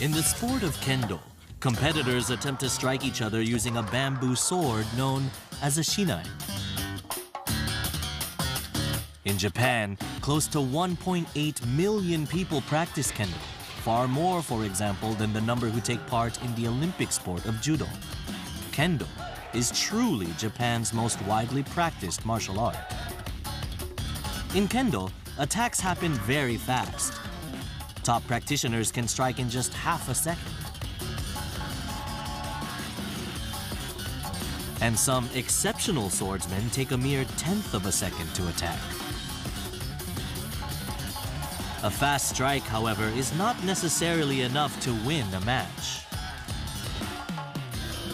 In the sport of kendo, competitors attempt to strike each other using a bamboo sword known as a shinai. In Japan, close to 1.8 million people practice kendo, far more, for example, than the number who take part in the Olympic sport of judo. Kendo is truly Japan's most widely practiced martial art. In kendo, attacks happen very fast. Top practitioners can strike in just half a second. And some exceptional swordsmen take a mere tenth of a second to attack. A fast strike, however, is not necessarily enough to win a match.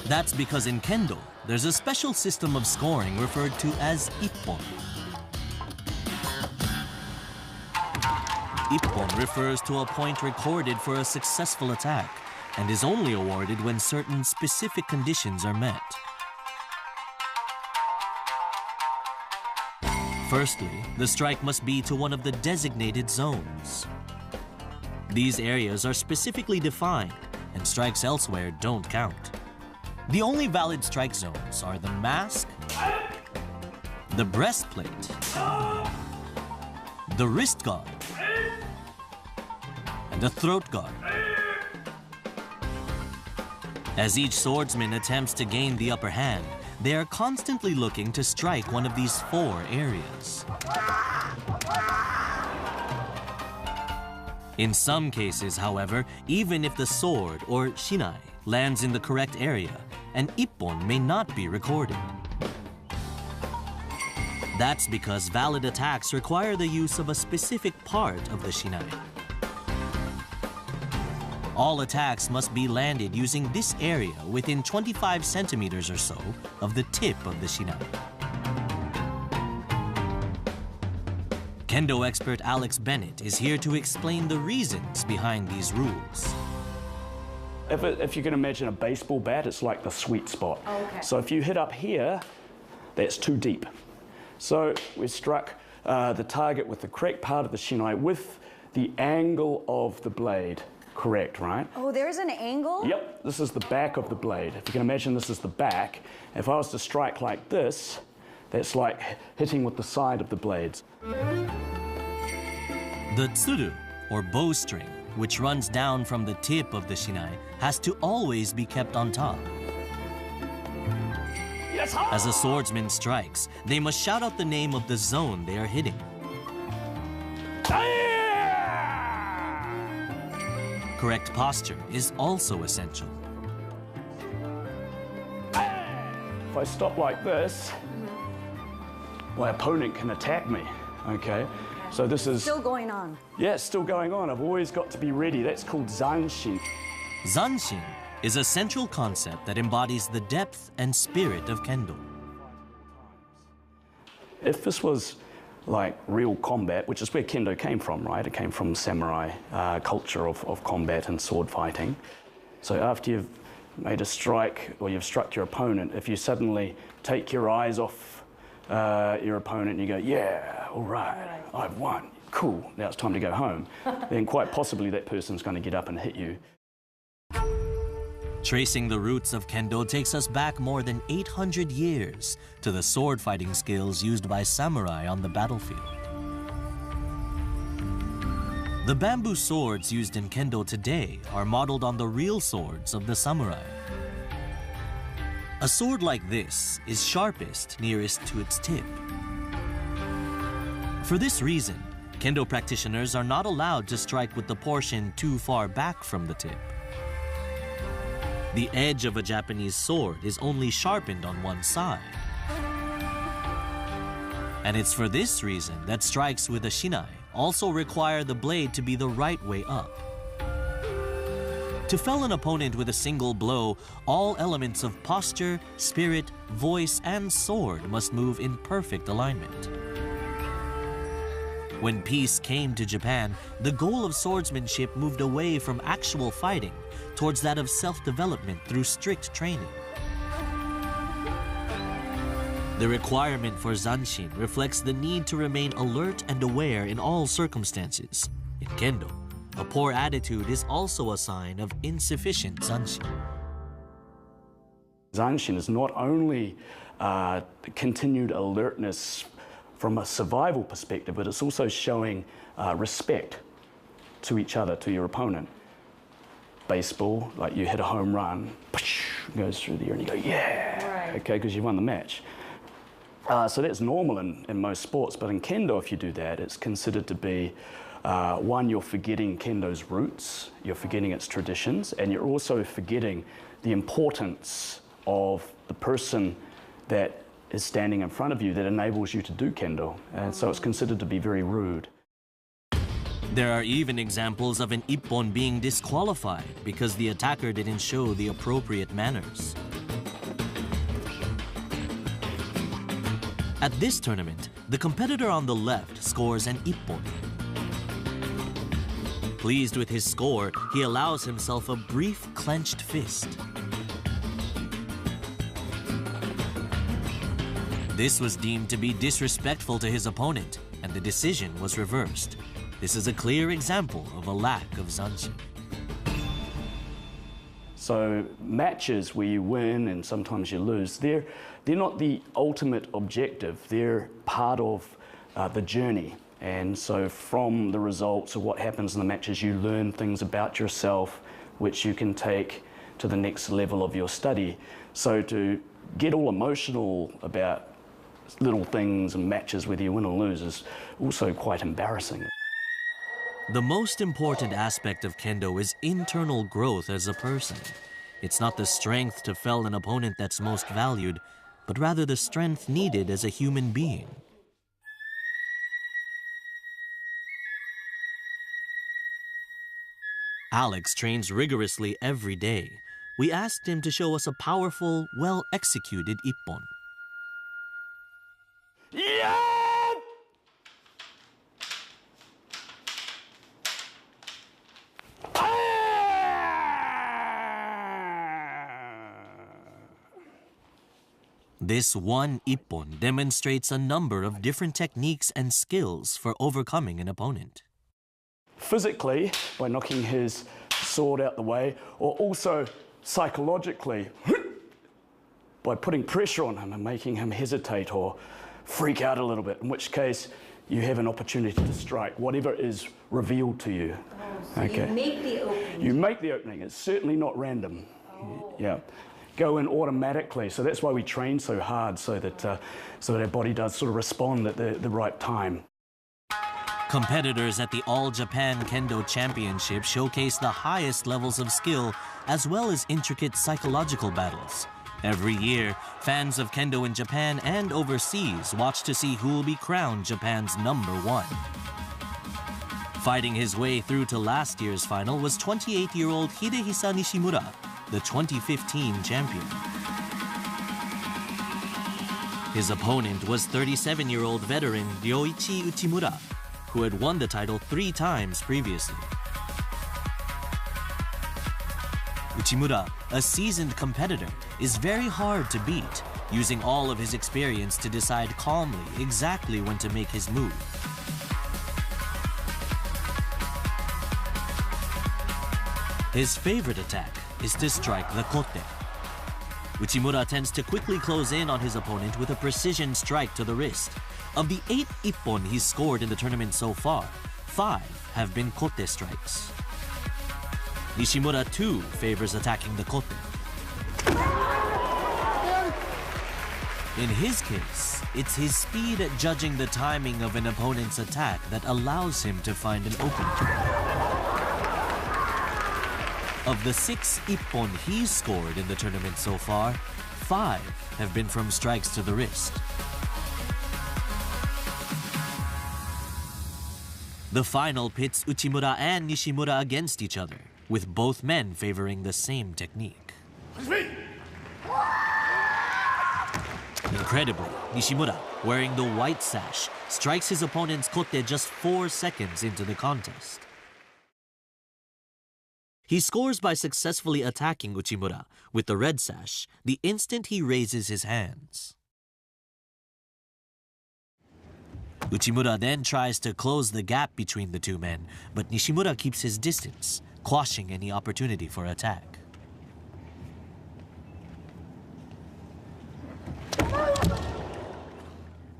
That's because in kendo, there's a special system of scoring referred to as ippon. Ippon refers to a point recorded for a successful attack and is only awarded when certain specific conditions are met. Firstly, the strike must be to one of the designated zones. These areas are specifically defined, and strikes elsewhere don't count. The only valid strike zones are the mask, the breastplate, the wrist guard, and the throat guard. As each swordsman attempts to gain the upper hand, they are constantly looking to strike one of these 4 areas. In some cases, however, even if the sword, or shinai, lands in the correct area, an ippon may not be recorded. That's because valid attacks require the use of a specific part of the shinai. All attacks must be landed using this area within 25 centimeters or so of the tip of the shinai. Kendo expert Alex Bennett is here to explain the reasons behind these rules. If you can imagine a baseball bat, it's like the sweet spot. Oh, okay. So if you hit up here, that's too deep. So we struck the target with the correct part of the shinai with the angle of the blade. Correct, right? Oh, there's an angle? Yep, this is the back of the blade. If you can imagine this is the back, if I was to strike like this, that's like hitting with the side of the blades. The tsuru, or bowstring, which runs down from the tip of the shinai, has to always be kept on top. As a swordsman strikes, they must shout out the name of the zone they are hitting. Correct posture is also essential. If I stop like this, my opponent can attack me, okay? So this is... Still going on. Yeah, it's still going on. I've always got to be ready. That's called zanshin. Zanshin is a central concept that embodies the depth and spirit of kendo. If this was like real combat, which is where kendo came from, right? It came from samurai culture of combat and sword fighting. So after you've made a strike or you've struck your opponent, if you suddenly take your eyes off your opponent and you go, yeah, all right, I've won, cool, now it's time to go home, then quite possibly that person's going to get up and hit you. Tracing the roots of kendo takes us back more than 800 years to the sword fighting skills used by samurai on the battlefield. The bamboo swords used in kendo today are modeled on the real swords of the samurai. A sword like this is sharpest nearest to its tip. For this reason, kendo practitioners are not allowed to strike with the portion too far back from the tip. The edge of a Japanese sword is only sharpened on one side. And it's for this reason that strikes with a shinai also require the blade to be the right way up. To fell an opponent with a single blow, all elements of posture, spirit, voice, and sword must move in perfect alignment. When peace came to Japan, the goal of swordsmanship moved away from actual fighting towards that of self-development through strict training. The requirement for zanshin reflects the need to remain alert and aware in all circumstances. In kendo, A poor attitude is also a sign of insufficient zanshin. Zanshin is not only continued alertness from a survival perspective, but it's also showing respect to each other, to your opponent. Baseball, like you hit a home run, goes through the air and you go, yeah, right. Okay, because you won the match. So that's normal in most sports, but in Kendo, if you do that, it's considered to be, one, you're forgetting Kendo's roots, you're forgetting its traditions, and you're also forgetting the importance of the person that is standing in front of you that enables you to do Kendo. And so it's considered to be very rude. There are even examples of an ippon being disqualified because the attacker didn't show the appropriate manners. At this tournament, the competitor on the left scores an ippon. Pleased with his score, he allows himself a brief clenched fist. This was deemed to be disrespectful to his opponent, and the decision was reversed. This is a clear example of a lack of zanshin. So matches where you win and sometimes you lose, they're not the ultimate objective. They're part of the journey. And so from the results of what happens in the matches, you learn things about yourself which you can take to the next level of your study. So to get all emotional about little things and matches, whether you win or lose, is also quite embarrassing. The most important aspect of Kendo is internal growth as a person. It's not the strength to fell an opponent that's most valued, but rather the strength needed as a human being. Alex trains rigorously every day. We asked him to show us a powerful, well-executed ippon. Yeah! This one ippon demonstrates a number of different techniques and skills for overcoming an opponent. Physically, by knocking his sword out the way, or also psychologically, by putting pressure on him and making him hesitate or freak out a little bit, in which case you have an opportunity to strike whatever is revealed to you. So okay. You make the opening. You make the opening. It's certainly not random. Yeah. Go in automatically. So that's why we train so hard, so that our body does sort of respond at the right time. Competitors at the All Japan Kendo Championship showcase the highest levels of skill as well as intricate psychological battles. Every year, fans of Kendo in Japan and overseas watch to see who will be crowned Japan's #1. Fighting his way through to last year's final was 28-year-old Hidehisa Nishimura, the 2015 champion. His opponent was 37-year-old veteran Ryoichi Uchimura, who had won the title 3 times previously. Uchimura, a seasoned competitor, is very hard to beat, using all of his experience to decide calmly exactly when to make his move. His favorite attack is to strike the kote. Uchimura tends to quickly close in on his opponent with a precision strike to the wrist. Of the 8 ippon he's scored in the tournament so far, 5 have been kote strikes. Nishimura too favors attacking the kote. In his case, it's his speed at judging the timing of an opponent's attack that allows him to find an opening. Of the 6 ippon he's scored in the tournament so far, 5 have been from strikes to the wrist. The final pits Uchimura and Nishimura against each other, with both men favoring the same technique. Incredibly, Nishimura, wearing the white sash, strikes his opponent's kote just 4 seconds into the contest. He scores by successfully attacking Uchimura with the red sash the instant he raises his hands. Uchimura then tries to close the gap between the two men, but Nishimura keeps his distance, quashing any opportunity for attack.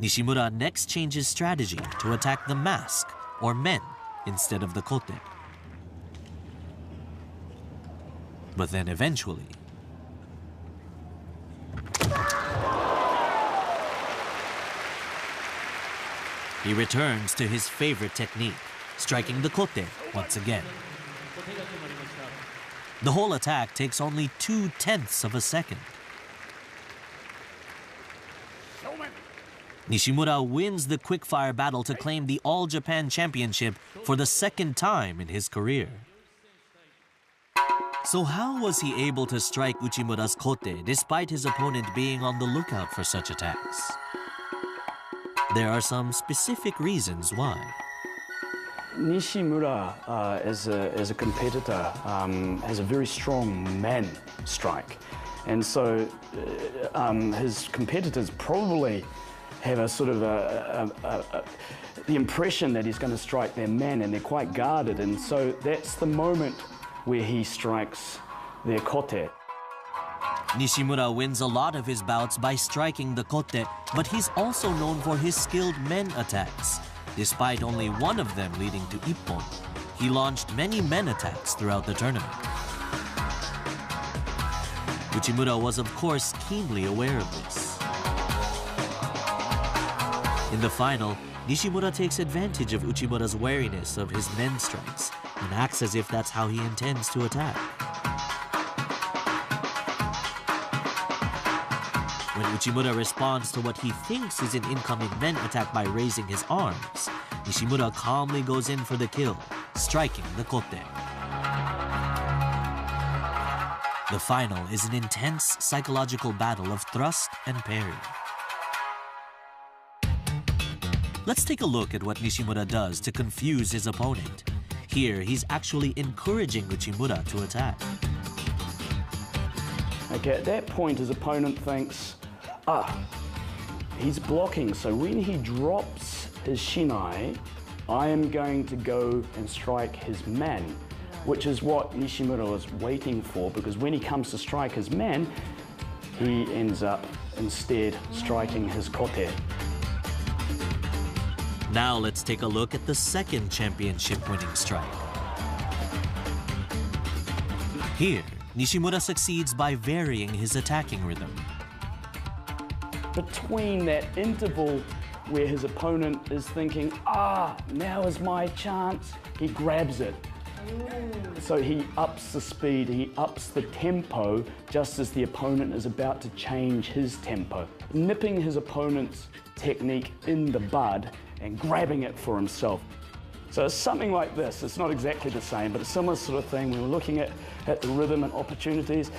Nishimura next changes strategy to attack the mask, or men, instead of the kote. But then eventually, he returns to his favorite technique, striking the kote once again. The whole attack takes only 0.2 of a second. Nishimura wins the quickfire battle to claim the All Japan Championship for the second time in his career. So how was he able to strike Uchimura's kote despite his opponent being on the lookout for such attacks? There are some specific reasons why. Nishimura, as a competitor, has a very strong man strike. And so his competitors probably have a sort of the impression that he's going to strike their man, and they're quite guarded. And so that's the moment where he strikes their kote. Nishimura wins a lot of his bouts by striking the kote, but he's also known for his skilled men attacks. Despite only one of them leading to ippon, he launched many men attacks throughout the tournament. Uchimura was of course keenly aware of this. In the final, Nishimura takes advantage of Uchimura's wariness of his men strikes and acts as if that's how he intends to attack. When Uchimura responds to what he thinks is an incoming men attack by raising his arms, Nishimura calmly goes in for the kill, striking the kote. The final is an intense psychological battle of thrust and parry. Let's take a look at what Nishimura does to confuse his opponent. Here, he's actually encouraging Uchimura to attack. Okay, at that point, his opponent thinks, he's blocking, so when he drops his shinai, I am going to go and strike his man, which is what Nishimura was waiting for, because when he comes to strike his man, he ends up instead striking his kote. Now let's take a look at the second championship-winning strike. Here, Nishimura succeeds by varying his attacking rhythm. Between that interval where his opponent is thinking, now is my chance, he grabs it. So he ups the speed, he ups the tempo just as the opponent is about to change his tempo, nipping his opponent's technique in the bud and grabbing it for himself. So it's something like this. It's not exactly the same, but a similar sort of thing. We were looking at the rhythm and opportunities.